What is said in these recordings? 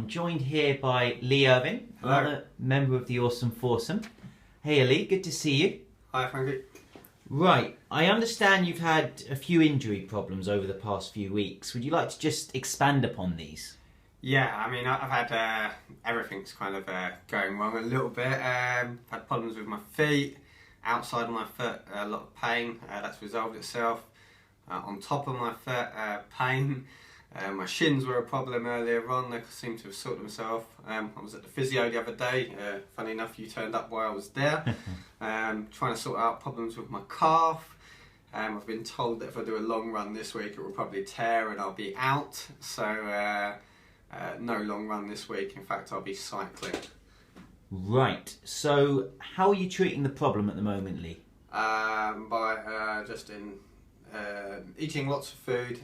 I'm joined here by Lee Ervin, Hello. another member of the Awesome Foursome. Hey Lee, good to see you. Hi, Frankie. Right, I understand you've had a few injury problems over the past few weeks. Would you like to just expand upon these? Yeah, I mean, I've had everything's kind of going wrong a little bit. Had problems with my feet, outside of my foot, a lot of pain. That's resolved itself. On top of my foot, pain. My shins were a problem earlier on. They seem to have sorted themselves. I was at the physio the other day. Funny enough, you turned up while I was there. Trying to sort out problems with my calf. I've been told that if I do a long run this week, it will probably tear and I'll be out. So no long run this week. In fact, I'll be cycling. Right, so how are you treating the problem at the moment, Lee? By just in eating lots of food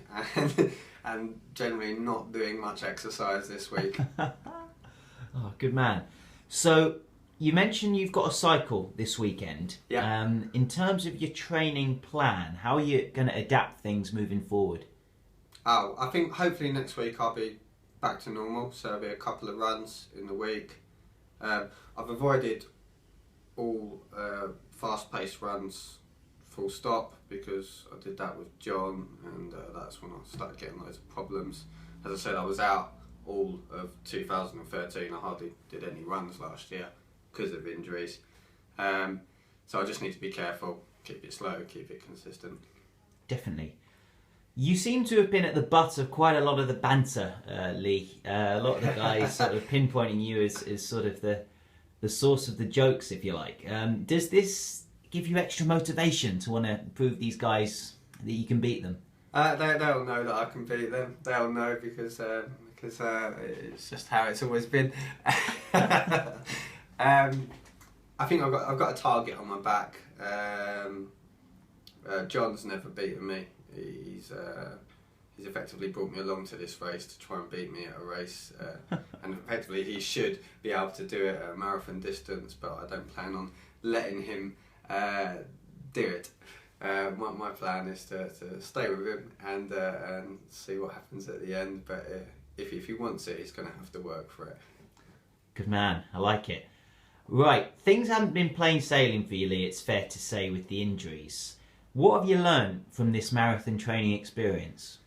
and generally not doing much exercise this week. Oh, good man. So you mentioned you've got a cycle this weekend. Yeah. In terms of your training plan, how are you going to adapt things moving forward? Oh, I think hopefully next week I'll be back to normal, so there'll be a couple of runs in the week. I've avoided all fast-paced runs full stop because I did that with John, and that's when I started getting loads of problems. As I said, I was out all of 2013. I hardly did any runs last year because of injuries. So I just need to be careful, keep it slow, keep it consistent. Definitely. You seem to have been at the butt of quite a lot of the banter, Lee. A lot of the guys sort of pinpointing you as sort of the source of the jokes, if you like. Does this give you extra motivation to want to prove these guys that you can beat them? They'll know that I can beat them. They'll know because it's just how it's always been. I think I've got a target on my back. John's never beaten me. He's effectively brought me along to this race to try and beat me at a race, and effectively he should be able to do it at a marathon distance, but I don't plan on letting him do it. My plan is to stay with him and see what happens at the end, but if he wants it, he's going to have to work for it. Good man, I like it. Right, things haven't been plain sailing for you, Lee, it's fair to say, with the injuries. What have you learned from this marathon training experience?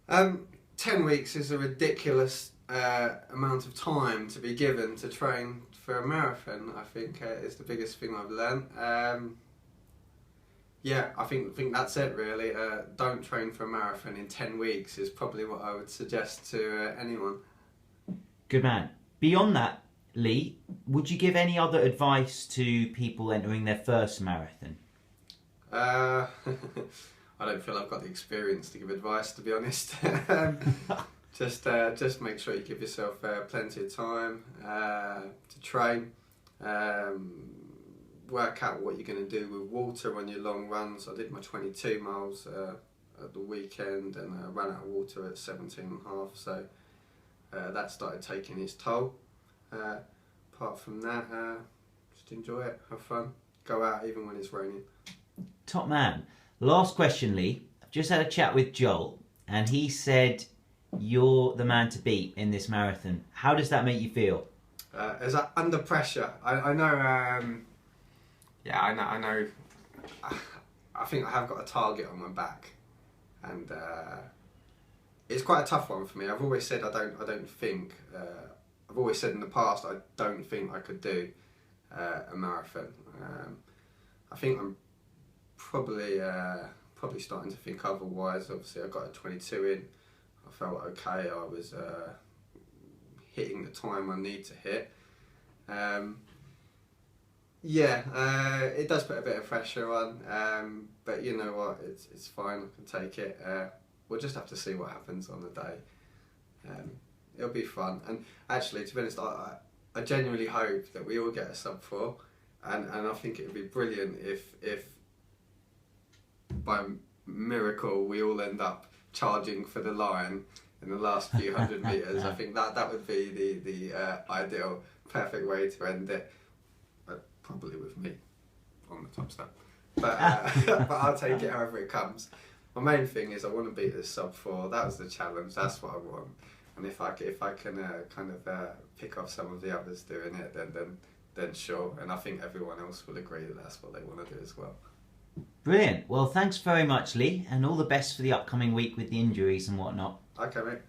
10 weeks is a ridiculous amount of time to be given to train for a marathon. I think is the biggest thing I've learned. Yeah, I think that's it really. Don't train for a marathon in 10 weeks is probably what I would suggest to anyone. Good man. Beyond that, Lee, would you give any other advice to people entering their first marathon? I don't feel I've got the experience to give advice, to be honest. Just make sure you give yourself plenty of time to train. Work out what you're going to do with water on your long runs. I did my 22 miles at the weekend and I ran out of water at 17.5, so that started taking its toll. Apart from that, just enjoy it, have fun, go out even when it's raining. Top man. Last question, Lee. I've just had a chat with Joel and he said you're the man to beat in this marathon. How does that make you feel? As under pressure, I know. Yeah, I know. I think I have got a target on my back, and it's quite a tough one for me. I've always said I don't think. I've always said in the past I don't think I could do a marathon. I think I'm probably starting to think otherwise. Obviously, I got a 22 in. I felt okay. I was hitting the time I need to hit. It does put a bit of pressure on, but you know what? It's fine. I can take it. We'll just have to see what happens on the day. It'll be fun. And actually, to be honest, I genuinely hope that we all get a sub 4, and I think it would be brilliant if by miracle we all end up charging for the line in the last few hundred metres. I think that would be the ideal, perfect way to end it. But probably with me on the top step. But I'll take it however it comes. My main thing is I want to beat this sub 4. That was the challenge. That's what I want. And if I can kind of pick off some of the others doing it, then sure. And I think everyone else will agree that that's what they want to do as well. Brilliant. Well, thanks very much, Lee, and all the best for the upcoming week with the injuries and whatnot. Okay, mate.